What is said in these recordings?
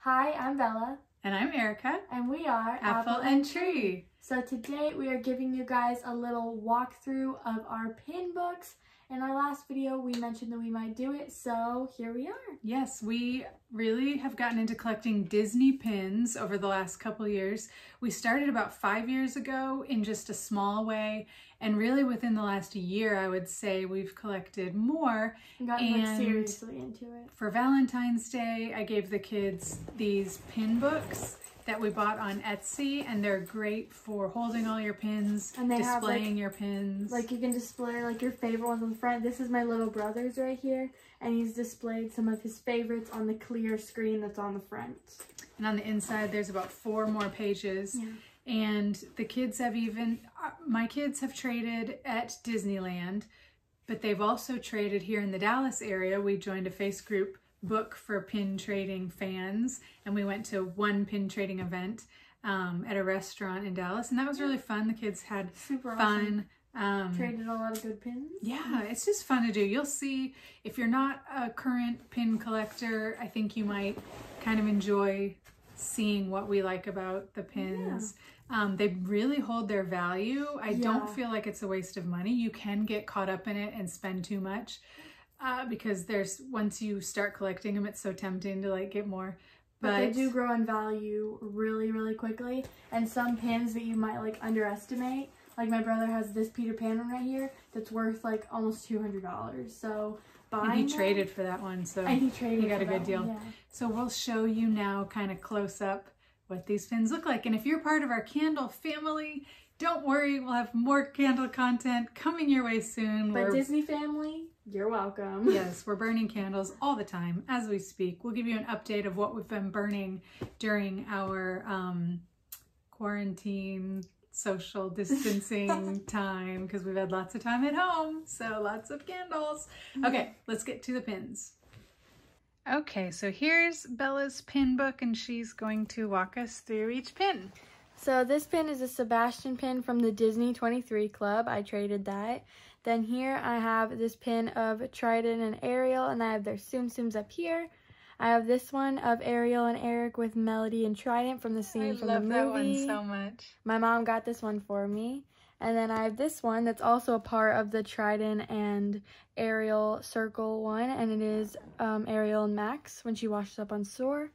Hi, I'm Bella. And I'm Erica. And we are Apple and Tree. So today we are giving you guys a little walkthrough of our pin books. In our last video, we mentioned that we might do it, so here we are. Yes, we really have gotten into collecting Disney pins over the last couple years. We started about 5 years ago in just a small way, and really within the last year, I would say we've collected more. And gotten seriously into it. For Valentine's Day, I gave the kids these pin books that we bought on Etsy, and they're great for holding all your pins, and displaying your pins. Like you can display like your favorite ones on the front. This is my little brother's right here, and he's displayed some of his favorites on the clear screen that's on the front. And on the inside, there's about 4 more pages. Yeah. And the kids have my kids have traded at Disneyland, but they've also traded here in the Dallas area. We joined a Facebook group for pin trading fans, and we went to one pin trading event at a restaurant in Dallas, and that was really fun. The kids had super fun. Awesome. Traded a lot of good pins. Yeah, it's just fun to do. You'll see, if you're not a current pin collector, I think you might kind of enjoy seeing what we like about the pins. Yeah. They really hold their value. I don't feel like it's a waste of money. You can get caught up in it and spend too much. Because once you start collecting them, it's so tempting to like get more. But they do grow in value really, really quickly. And some pins that you might like underestimate, like my brother has this Peter Pan one right here that's worth like almost $200. So and he traded for that one, so he got a good deal. Yeah. So we'll show you now kind of close up what these pins look like. And if you're part of our candle family, don't worry, we'll have more candle content coming your way soon. But Disney family, you're welcome. Yes, we're burning candles all the time as we speak. We'll give you an update of what we've been burning during our quarantine social distancing time, because we've had lots of time at home, so lots of candles. Okay, let's get to the pins. Okay, so here's Bella's pin book, and she's going to walk us through each pin. So this pin is a Sebastian pin from the Disney 23 Club. I traded that. Then here I have this pin of Trident and Ariel, and I have their Tsum Tsums up here. I have this one of Ariel and Eric with Melody and Trident from the scene from the movie. I love that one so much. My mom got this one for me. And then I have this one that's also a part of the Trident and Ariel circle one, and it is Ariel and Max when she washes up on shore.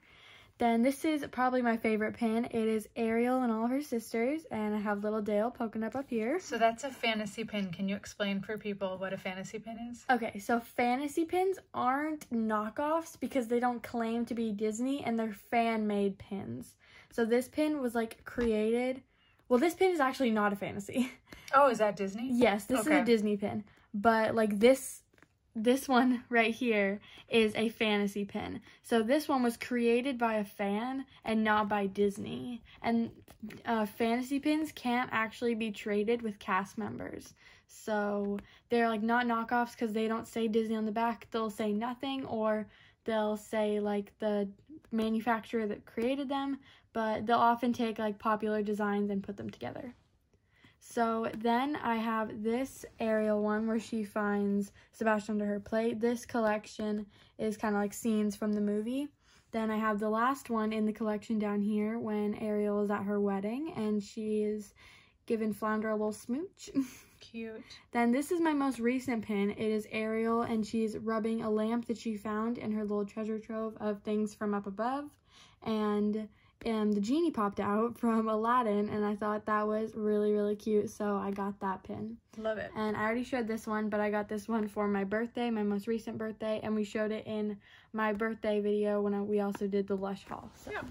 Then this is probably my favorite pin. It is Ariel and all of her sisters, and I have little Dale poking up here. So that's a fantasy pin. Can you explain for people what a fantasy pin is? Okay, so fantasy pins aren't knockoffs because they don't claim to be Disney, and they're fan-made pins. So this pin was like created. Well, this pin is actually not a fantasy. Oh, is that Disney? Yes, this is a Disney pin. But like this one right here is a fantasy pin. So this one was created by a fan and not by Disney. And fantasy pins can't actually be traded with cast members. So they're like not knockoffs because they don't say Disney on the back. They'll say nothing, or they'll say like the manufacturer that created them, but they'll often take like popular designs and put them together. So then I have this Ariel one where she finds Sebastian under her plate. This collection is kind of like scenes from the movie. Then I have the last one in the collection down here when Ariel is at her wedding and she is giving Flounder a little smooch. Cute. Then this is my most recent pin. It is Ariel, and she's rubbing a lamp that she found in her little treasure trove of things from up above. And the genie popped out from Aladdin, and I thought that was really, really cute, so I got that pin. Love it. And I already showed this one, but I got this one for my birthday, my most recent birthday, and we showed it in my birthday video when we also did the Lush haul. So. Yeah.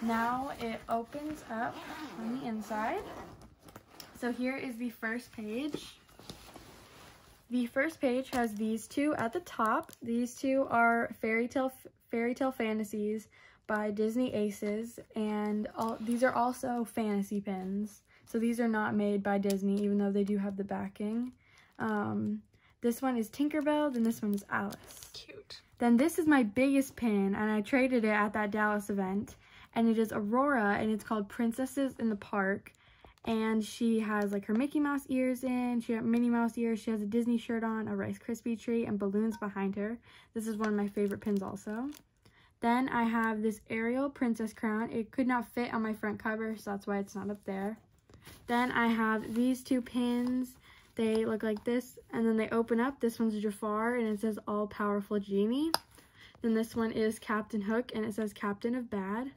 Now it opens up on the inside. So here is the first page. The first page has these two at the top. These two are Fairy Tale Fantasies by Disney Aces, and these are also fantasy pins. So these are not made by Disney, even though they do have the backing. This one is Tinkerbell, then this one is Alice. Cute. Then this is my biggest pin, and I traded it at that Dallas event, and it is Aurora, and it's called Princesses in the Park. And she has like her Mickey Mouse ears in, she has Minnie Mouse ears, she has a Disney shirt on, a Rice Krispie treat, and balloons behind her. This is one of my favorite pins also. Then I have this Ariel princess crown. It could not fit on my front cover, so that's why it's not up there. Then I have these two pins. They look like this, and then they open up. This one's Jafar, and it says all-powerful genie. Then this one is Captain Hook, and it says Captain of Bad.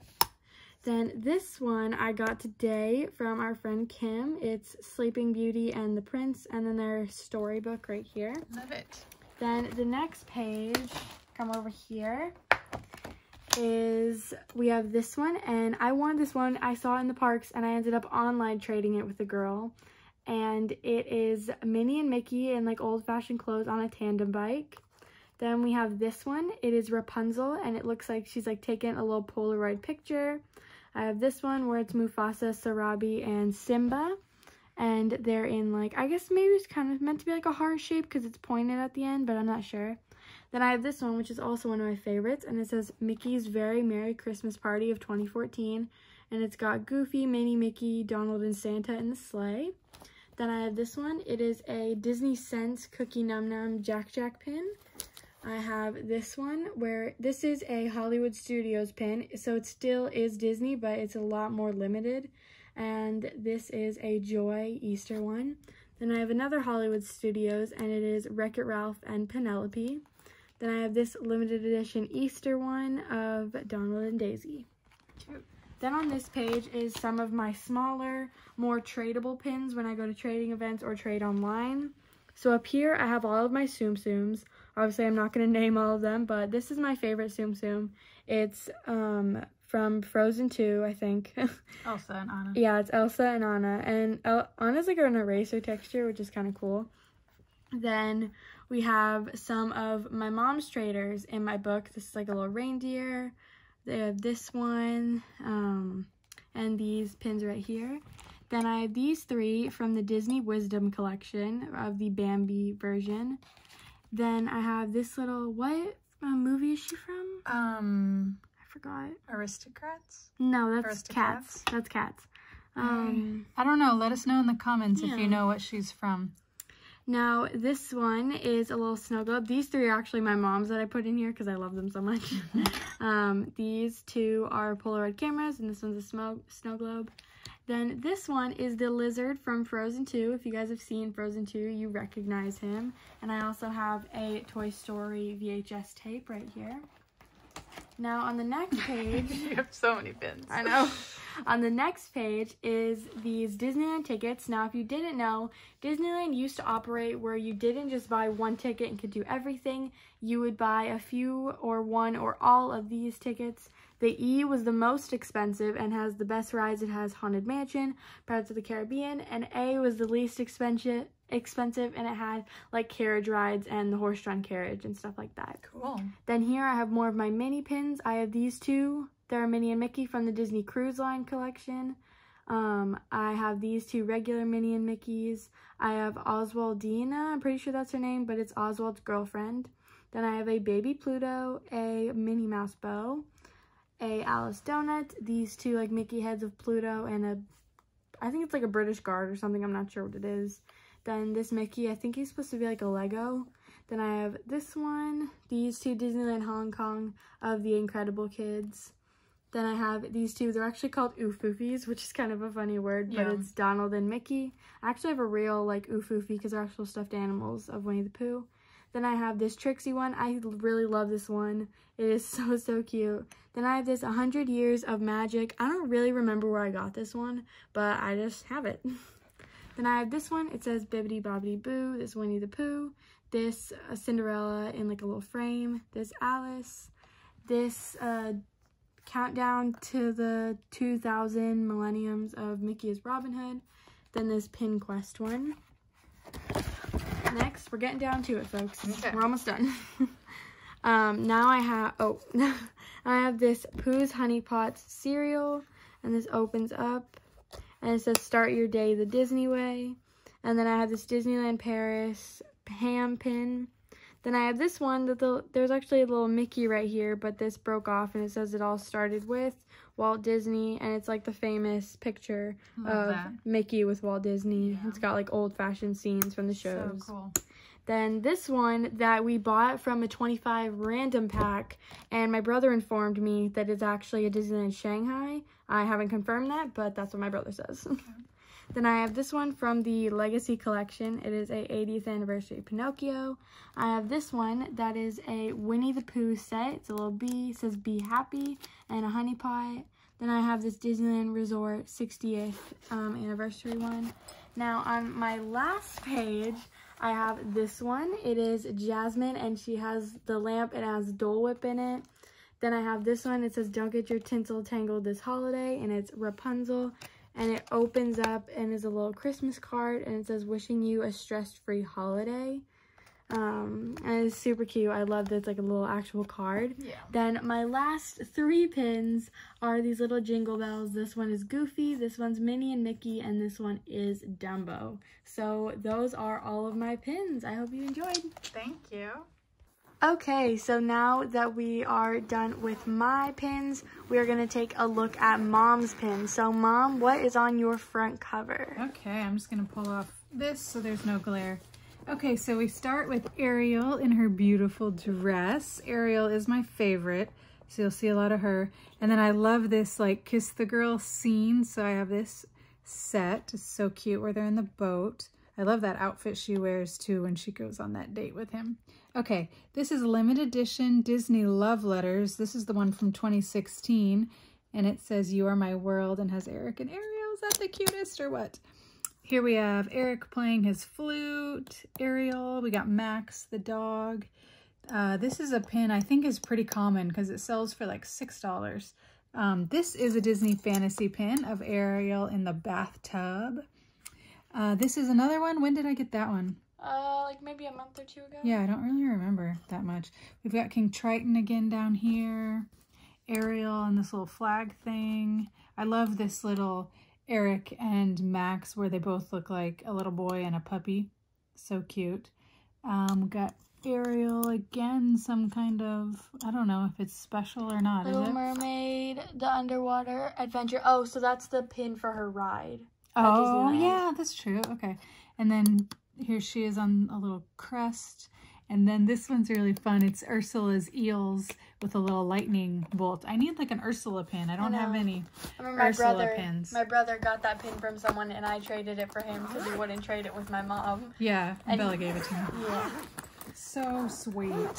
Then this one I got today from our friend Kim. It's Sleeping Beauty and the Prince, and then their storybook right here. Love it. Then the next page, come over here, is we have this one, and I wanted this one. I saw it in the parks, and I ended up online trading it with a girl. And it is Minnie and Mickey in like old-fashioned clothes on a tandem bike. Then we have this one. It is Rapunzel, and it looks like she's like taking a little Polaroid picture. I have this one where it's Mufasa, Sarabi, and Simba. And they're in like, I guess maybe it's kind of meant to be like a heart shape because it's pointed at the end, but I'm not sure. Then I have this one, which is also one of my favorites, and it says Mickey's Very Merry Christmas Party of 2014. And it's got Goofy, Minnie, Mickey, Donald, and Santa in the sleigh. Then I have this one. It is a Disney Sense Cookie Num Num Jack Jack pin. I have this one where this is a Hollywood Studios pin. So it still is Disney, but it's a lot more limited. And this is a Joy Easter one. Then I have another Hollywood Studios, and it is Wreck-It Ralph and Penelope. Then I have this limited edition Easter one of Donald and Daisy. Cute. Then on this page is some of my smaller, more tradable pins when I go to trading events or trade online. So up here, I have all of my Tsum Tsums. Obviously, I'm not going to name all of them, but this is my favorite Tsum Tsum. It's from Frozen 2, I think. Elsa and Anna. Yeah, it's Elsa and Anna. And Anna's like an eraser texture, which is kind of cool. Then we have some of my mom's traders in my book. This is like a little reindeer. They have this one, and these pins right here. Then I have these three from the Disney Wisdom collection of the Bambi version. Then I have this little, what movie is she from? I forgot. Aristocrats? No, that's Cats. That's Cats. I don't know. Let us know in the comments if you know what she's from. Now, this one is a little snow globe. These three are actually my mom's that I put in here because I love them so much. These two are Polaroid cameras, and this one's a snow globe. Then this one is the lizard from Frozen 2. If you guys have seen Frozen 2, you recognize him. And I also have a Toy Story VHS tape right here. Now, on the next page... You have so many pins. I know. On the next page is these Disneyland tickets. Now, if you didn't know, Disneyland used to operate where you didn't just buy one ticket and could do everything. You would buy a few or one or all of these tickets. The E was the most expensive and has the best rides. It has Haunted Mansion, Pirates of the Caribbean, and A was the least expensive, and it had like carriage rides and the horse-drawn carriage and stuff like that. Cool. Then here I have more of my mini pins. I have these two. They're Minnie and Mickey from the Disney Cruise Line collection. I have these two regular Minnie and Mickeys. I have Oswaldina, I'm pretty sure that's her name, but it's Oswald's girlfriend. Then I have a Baby Pluto, a Minnie Mouse bow, a Alice donut, these two like Mickey heads of Pluto, and I think it's like a British Guard or something, I'm not sure what it is. Then this Mickey, I think he's supposed to be like a Lego. Then I have this one, these two Disneyland Hong Kong of the Incredible Kids. Then I have these two, they're actually called Oofoofies, which is kind of a funny word, but it's Donald and Mickey. I actually have a real like Oofoofie because they're actual stuffed animals of Winnie the Pooh. Then I have this Trixie one. I really love this one. It is so cute. Then I have this 100 Years of Magic. I don't really remember where I got this one, but I just have it. Then I have this one. It says Bibbidi Bobbidi Boo. This Winnie the Pooh. This Cinderella in like a little frame. This Alice. This Countdown to the 2000 Millenniums of Mickey as Robin Hood. Then this Pin Quest one. Next, we're getting down to it, folks. Okay. We're almost done. Now I have this Pooh's Honey Pots cereal, and this opens up, and it says Start Your Day the Disney Way. And then I have this Disneyland Paris ham pin. Then I have this one that there's actually a little Mickey right here, but this broke off, and it says it all started with Walt Disney, and it's like the famous picture of Mickey with Walt Disney. Yeah. It's got like old-fashioned scenes from the shows. So cool. Then this one that we bought from a 25 random pack, and my brother informed me that it's actually a Disneyland Shanghai. I haven't confirmed that, but that's what my brother says. Okay. Then I have this one from the Legacy Collection. It is a 80th anniversary Pinocchio. I have this one that is a Winnie the Pooh set. It's a little bee, it says be happy, and a honey pot. Then I have this Disneyland Resort 60th anniversary one. Now on my last page, I have this one. It is Jasmine, and she has the lamp and has Dole Whip in it. Then I have this one. It says don't get your tinsel tangled this holiday, and it's Rapunzel. And it opens up and is a little Christmas card, and it says wishing you a stress-free holiday. And it's super cute. I love that it's like a little actual card. Yeah. Then my last 3 pins are these little jingle bells. This one is Goofy, this one's Minnie and Mickey, and this one is Dumbo. So those are all of my pins. I hope you enjoyed. Thank you. Okay, so now that we are done with my pins, we are going to take a look at Mom's pins. So Mom, what is on your front cover? Okay, I'm just going to pull off this so there's no glare. Okay, so we start with Ariel in her beautiful dress. Ariel is my favorite, so you'll see a lot of her. And then I love this like Kiss the Girl scene, so I have this set. It's so cute where they're in the boat. I love that outfit she wears too when she goes on that date with him. Okay, this is limited edition Disney Love Letters. This is the one from 2016, and it says You Are My World and has Eric and Ariel. Is that the cutest or what? Here we have Eric playing his flute, Ariel. We got Max the dog. This is a pin I think is pretty common because it sells for like $6. This is a Disney fantasy pin of Ariel in the bathtub. This is another one. When did I get that one? Like maybe a month or 2 ago. Yeah, I don't really remember that much. We've got King Triton again down here. Ariel and this little flag thing. I love this little Eric and Max where they both look like a little boy and a puppy. So cute. We got Ariel again, some kind of, I don't know if it's special or not. Little Mermaid, the underwater adventure. Oh, so that's the pin for her ride. Oh, yeah, that's true. Okay. And then here she is on a little crest. And then this one's really fun. It's Ursula's eels with a little lightning bolt. I need like an Ursula pin. I don't have any Ursula pins. My brother got that pin from someone and I traded it for him because he wouldn't trade it with my mom. Yeah, and Bella gave it to him. Yeah. So sweet.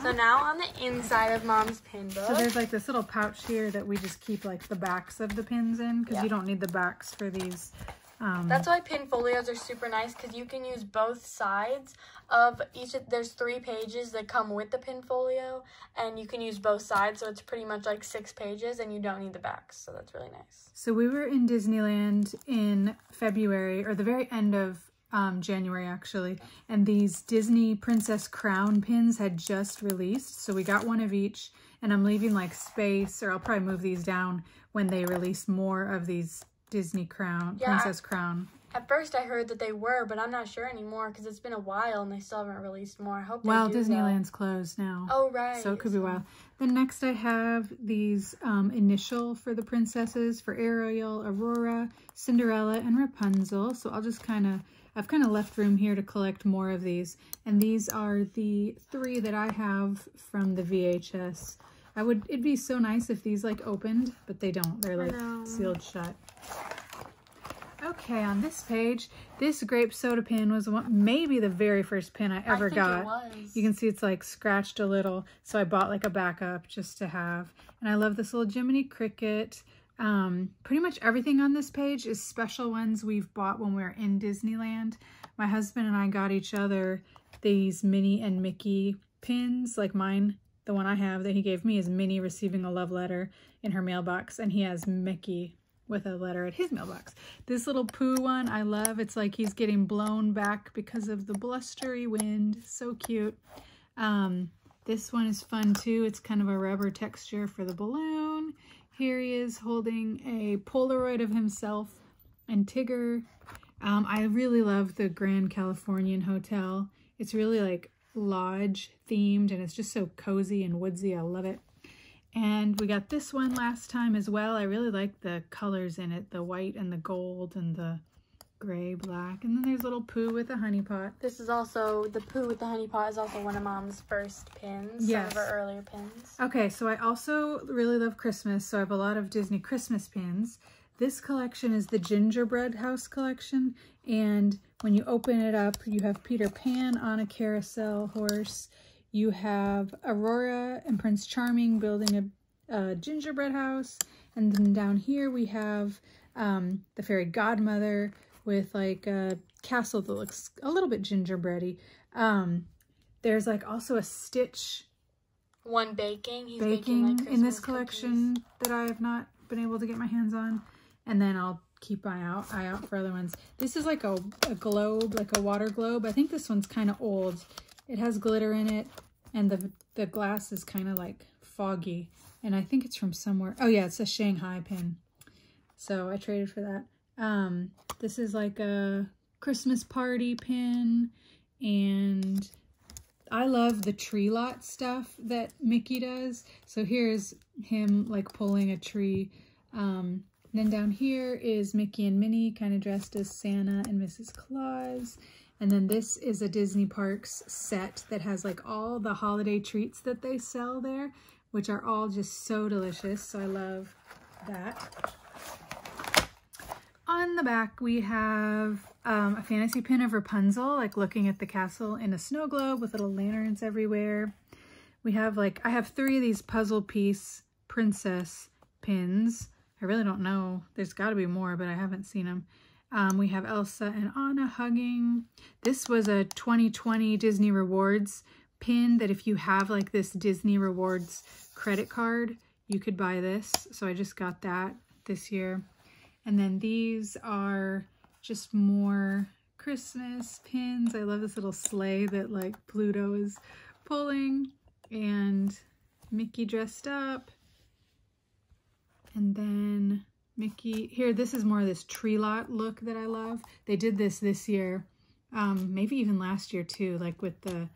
So now on the inside of Mom's pin book. So there's like this little pouch here that we just keep like the backs of the pins in because you don't need the backs for these. That's why pinfolios are super nice because you can use both sides of each. There's 3 pages that come with the pinfolio, and you can use both sides, so it's pretty much like 6 pages, and you don't need the backs, so that's really nice. So we were in Disneyland in February, or the very end of January actually, and these Disney Princess Crown pins had just released, so we got one of each, and I'm leaving like space, or I'll probably move these down when they release more of these Disney Crown, Princess Crown. At first I heard that they were, but I'm not sure anymore because it's been a while and they still haven't released more. I hope they do. Well, Disneyland's closed now. Oh, right. So it could be a while. Then next I have these initial for the princesses for Ariel, Aurora, Cinderella, and Rapunzel. So I'll just I've kind of left room here to collect more of these. And these are the 3 that I have from the VHS. It'd be so nice if these like opened, but they don't. They're like sealed shut. Okay, on this page, this grape soda pin was maybe the very first pin I ever got. It was. You can see it's like scratched a little, so I bought like a backup just to have. And I love this little Jiminy Cricket. Pretty much everything on this page is special ones we've bought when we were in Disneyland. My husband and I got each other these Minnie and Mickey pins, like mine. The one I have that he gave me is Minnie receiving a love letter in her mailbox, and he has Mickey with a letter at his mailbox. This little Pooh one I love. It's like he's getting blown back because of the blustery wind. So cute. This one is fun too. It's kind of a rubber texture for the balloon. Here he is holding a Polaroid of himself and Tigger. I really love the Grand Californian Hotel. It's really like lodge themed and it's just so cozy and woodsy. I love it. And we got this one last time as well. I really like the colors in it, the white and the gold and the gray, black. And then there's little Pooh with a honey pot. This is also, the Pooh with the honey pot is also one of Mom's first pins. Yes. Some of her earlier pins. Okay, so I also really love Christmas, so I have a lot of Disney Christmas pins. This collection is the Gingerbread House collection, and when you open it up, you have Peter Pan on a carousel horse. You have Aurora and Prince Charming building a gingerbread house, and then down here we have the fairy godmother with like a castle that looks a little bit gingerbready. There's like also a Stitch one baking. He's baking like in this collection that I have not been able to get my hands on. And then I'll keep eye out for other ones. This is like a globe, like a water globe. I think this one's kind of old. It has glitter in it, and the glass is kind of like foggy. And I think it's from somewhere. Oh yeah, it's a Shanghai pin. So I traded for that. This is like a Christmas party pin, and I love the tree lot stuff that Mickey does. So here's him like pulling a tree. Then down here is Mickey and Minnie kind of dressed as Santa and Mrs. Claus. And then this is a Disney Parks set that has like all the holiday treats that they sell there, which are all just so delicious. So I love that. On the back, we have a fantasy pin of Rapunzel, like looking at the castle in a snow globe with little lanterns everywhere. We have like, I have 3 of these puzzle piece princess pins. I really don't know. There's got to be more, but I haven't seen them. We have Elsa and Anna hugging. This was a 2020 Disney Rewards pin that if you have like this Disney Rewards credit card, you could buy this. So I just got that this year. And then these are just more Christmas pins. I love this little sleigh that like Pluto is pulling, and Mickey dressed up. And then Mickey, here, this is more of this tree lot look that I love. They did this year, maybe even last year too, like with the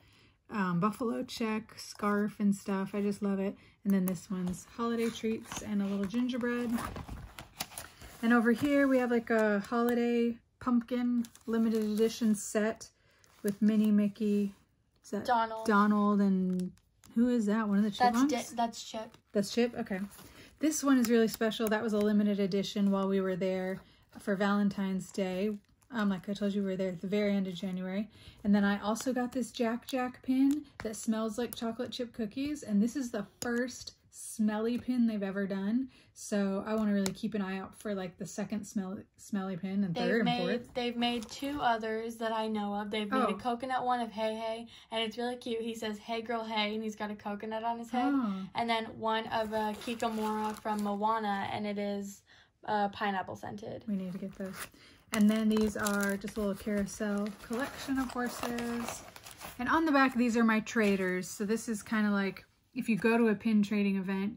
buffalo check scarf and stuff. I just love it. And then this one's holiday treats and a little gingerbread. And over here we have like a holiday pumpkin limited edition set with Minnie, Mickey, is that Donald, and who is that? One of the chipmunks? That's Chip. That's Chip? Okay. This one is really special. That was a limited edition while we were there for Valentine's Day. Like I told you, we were there at the very end of January. And then I also got this Jack Jack pin that smells like chocolate chip cookies. And this is the first smelly pin they've ever done. So I want to really keep an eye out for like the second smelly pin and third and fourth. They've made 2 others that I know of. They've made a coconut one of Hey Hey, and it's really cute. He says, "Hey girl, hey," and he's got a coconut on his head. And then one of Kikamora from Moana, and it is pineapple scented. We need to get those. And then these are just a little carousel collection of horses. And on the back, these are my traders. So this is kind of like, if you go to a pin trading event,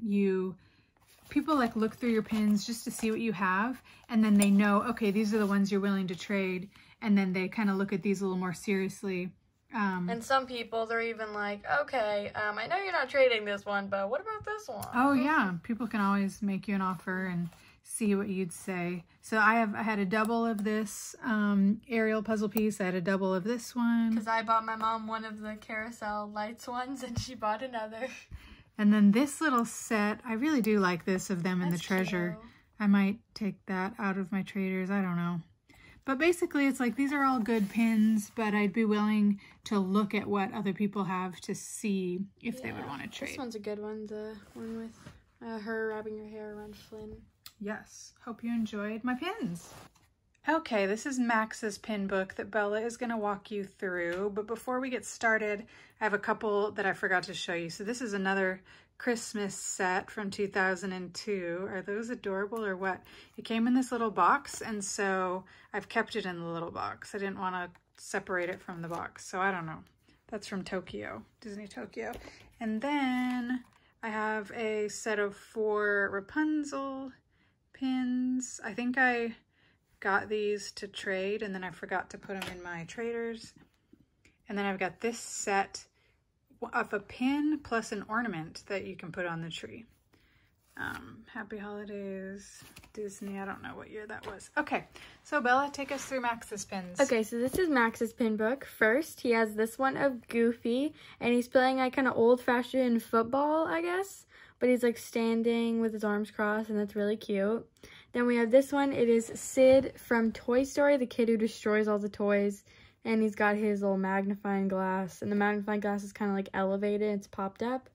people like look through your pins just to see what you have, and then they know, okay, these are the ones you're willing to trade, and then they kind of look at these a little more seriously. And some people, they're even like, okay, I know you're not trading this one, but what about this one? Oh yeah, people can always make you an offer and see what you'd say. So I had a double of this Ariel puzzle piece. I had a double of this one. Because I bought my mom one of the carousel lights ones, and she bought another. And then this little set, I really do like this of them in the treasure. True. I might take that out of my traders. I don't know. But basically, it's like these are all good pins, but I'd be willing to look at what other people have to see if they would want to trade. This one's a good one, the one with her wrapping her hair around Flynn. Yes. Hope you enjoyed my pins. Okay, this is Max's pin book that Bella is going to walk you through. But before we get started, I have a couple that I forgot to show you. So this is another Christmas set from 2002. Are those adorable or what? It came in this little box, and so I've kept it in the little box. I didn't want to separate it from the box, so I don't know. That's from Tokyo, Disney Tokyo. And then I have a set of 4 Rapunzel pins. I think I got these to trade, and then I forgot to put them in my traders. And then I've got this set of a pin plus an ornament that you can put on the tree. Happy Holidays, Disney. I don't know what year that was. Okay, so Bella, take us through Max's pins. Okay, so this is Max's pin book. First, he has this one of Goofy, and he's playing like kind of old-fashioned football, I guess. But he's like standing with his arms crossed, and that's really cute. Then we have this one. It is Sid from Toy Story, the kid who destroys all the toys. And he's got his little magnifying glass, and the magnifying glass is kind of like elevated. It's popped up.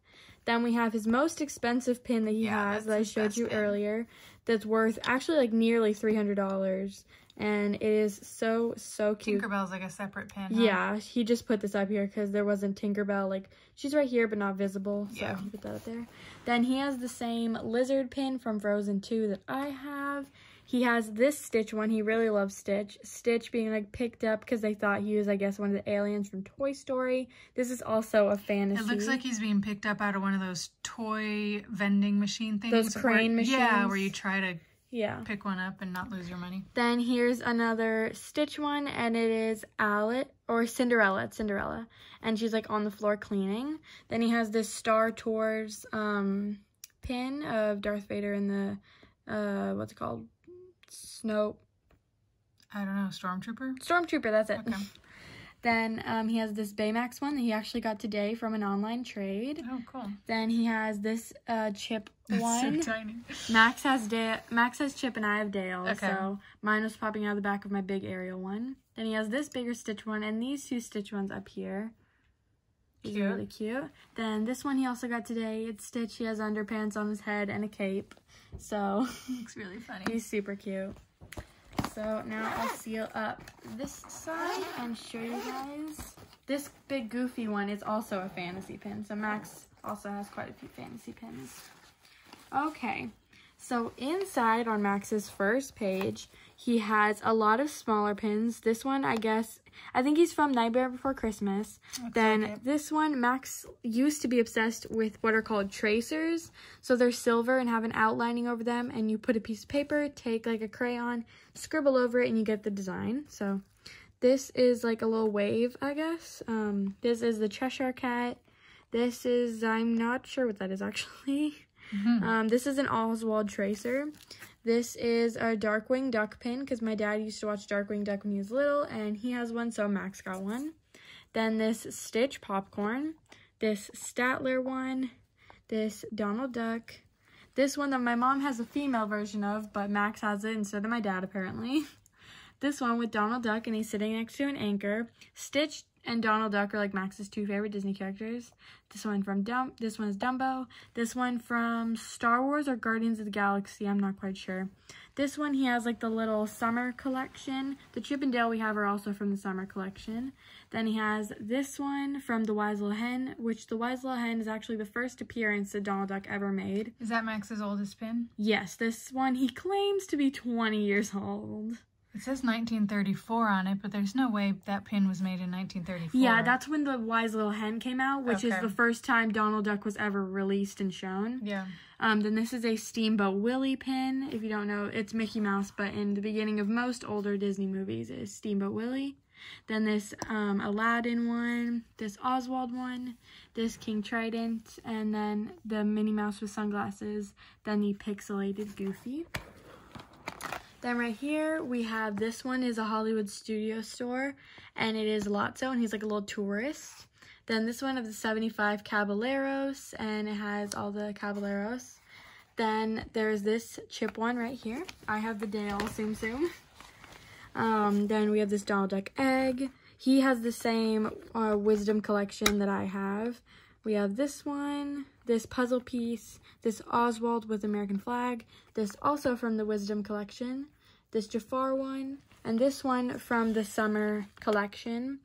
Then we have his most expensive pin that he has that I showed you earlier. That's worth actually like nearly $300. And it is so cute. Tinkerbell's like a separate pin, huh? Yeah, he just put this up here because there wasn't Tinkerbell. Like, she's right here but not visible. So yeah. he put that up there. Then he has the same lizard pin from Frozen 2 that I have. He has this Stitch one. He really loves Stitch. Stitch being like picked up because they thought he was, I guess, one of the aliens from Toy Story. This is also a fantasy. It looks like he's being picked up out of one of those toy vending machine things. Those crane machines. Yeah, where you try to pick one up and not lose your money. Then here's another Stitch one, and it is Cinderella. It's Cinderella. And she's like on the floor cleaning. Then he has this Star Tours pin of Darth Vader in the, what's it called? I don't know, Stormtrooper? Stormtrooper, that's it. Okay. Then he has this Baymax one that he actually got today from an online trade. Oh, cool. Then he has this Chip one. It's so tiny. Max has Chip and I have Dale. Okay. So mine was popping out of the back of my big Ariel one. Then he has this bigger Stitch one and these two Stitch ones up here. These are really cute. Then this one he also got today. It's Stitch. He has underpants on his head and a cape. So looks really funny. He's super cute. So now I'll seal up this side and show you guys. This big Goofy one is also a fantasy pin. So Max also has quite a few fantasy pins. Okay. So inside on Max's first page, he has a lot of smaller pins. This one, I think he's from Nightmare Before Christmas. Then this one, Max used to be obsessed with what are called tracers. So they're silver and have an outlining over them. And you put a piece of paper, take like a crayon, scribble over it, and you get the design. So this is like a little wave, I guess. This is the Cheshire Cat. This is, I'm not sure what that is actually. This is an Oswald tracer. This is a Darkwing Duck pin because my dad used to watch Darkwing Duck when he was little, and he has one, so Max got one. Then this Stitch popcorn, this Statler one, this Donald Duck, this one that my mom has a female version of, but Max has it instead of my dad apparently. This one with Donald Duck, and he's sitting next to an anchor. Stitch and Donald Duck are like Max's two favorite Disney characters. This one from this one is Dumbo. This one from Star Wars or Guardians of the Galaxy, I'm not quite sure. This one he has like the little summer collection. The Chip and Dale we have are also from the summer collection. Then he has this one from The Wise Little Hen, which The Wise Little Hen is actually the first appearance that Donald Duck ever made. Is that Max's oldest pin? Yes, this one he claims to be 20 years old. It says 1934 on it, but there's no way that pin was made in 1934. Yeah, that's when The Wise Little Hen came out, which is the first time Donald Duck was ever released and shown. Yeah. Then this is a Steamboat Willie pin. If you don't know, it's Mickey Mouse, but in the beginning of most older Disney movies, it is Steamboat Willie. Then this Aladdin one, this Oswald one, this King Trident, and then the Minnie Mouse with sunglasses, then the pixelated Goofy. Then right here, we have this one is a Hollywood studio store, and it is Lotso, and he's like a little tourist. Then this one of the 75 Caballeros, and it has all the Caballeros. Then there's this Chip one right here. I have the Dale Tsum Tsum. Then we have this Donald Duck egg. He has the same Wisdom collection that I have. We have this one, this puzzle piece, this Oswald with American flag, this also from the Wisdom collection, this Jafar one, and this one from the summer collection.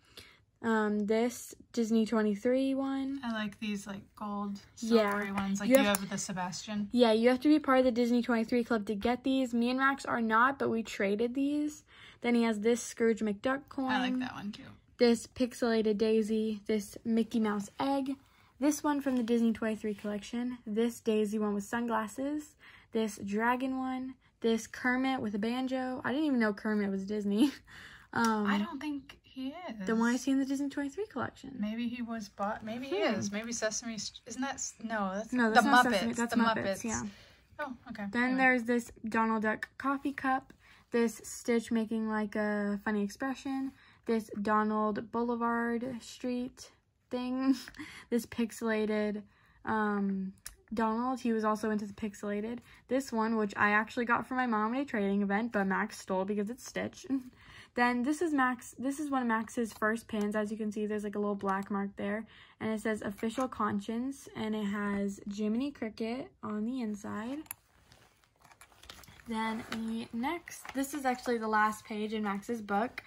This Disney 23 one. I like these like gold silvery ones, like you have with the Sebastian. Yeah, you have to be part of the Disney 23 club to get these. Me and Max are not, but we traded these. Then he has this Scrooge McDuck coin. I like that one too. This pixelated Daisy, this Mickey Mouse egg, this one from the Disney 23 collection, this Daisy one with sunglasses, this Dragon one, this Kermit with a banjo. I didn't even know Kermit was Disney. I don't think he is. The one I see in the Disney 23 collection. Maybe he was bought. Maybe he is. Maybe Sesame. Isn't that? No, that's the Muppets. Sesame, that's the Muppets. Yeah. Oh, okay. Then there's this Donald Duck coffee cup, this Stitch making like a funny expression, this Donald Boulevard Street thing, this pixelated Donald. He was also into the pixelated. This one, which I actually got for my mom at a trading event, but Max stole because it's Stitch. Then this is one of Max's first pins. As you can see, there's like a little black mark there, and it says Official Conscience, and it has Jiminy Cricket on the inside. Then this is actually the last page in Max's book.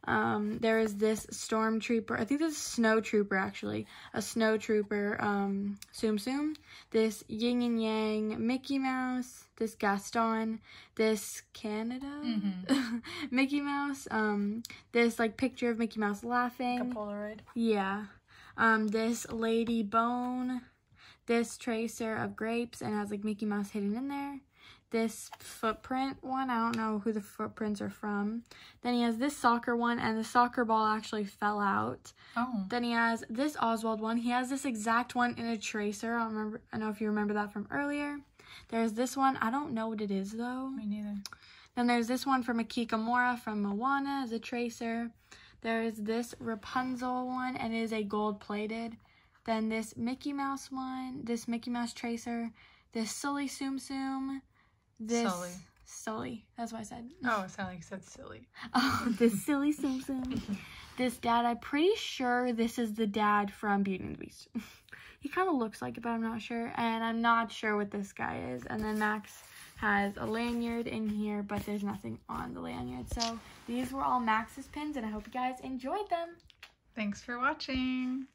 There is this Stormtrooper, I think this is Snow Trooper actually, a Snow Trooper Tsum Tsum, this Yin and Yang Mickey Mouse, this Gaston, this Canada Mickey Mouse, this like picture of Mickey Mouse laughing. Like a Polaroid. Yeah. This Lady Bone, this Tracer of Grapes, and has like Mickey Mouse hidden in there. This footprint one, I don't know who the footprints are from. Then he has this soccer one, and the soccer ball actually fell out. Oh. Then he has this Oswald one. He has this exact one in a tracer. I don't know if you remember that from earlier. There's this one. I don't know what it is though. Me neither. Then there's this one from Kikamora from Moana as a tracer. There's this Rapunzel one, and it is a gold plated. Then this Mickey Mouse one, this Mickey Mouse tracer, this Sully Tsum Tsum. This Sully. That's what I said. Oh, it sounded like you said silly. Oh, this Silly Tsum Tsum. This dad, I'm pretty sure this is the dad from Beauty and the Beast. He kind of looks like it, but I'm not sure. And I'm not sure what this guy is. And then Max has a lanyard in here, but there's nothing on the lanyard. So these were all Max's pins, and I hope you guys enjoyed them. Thanks for watching.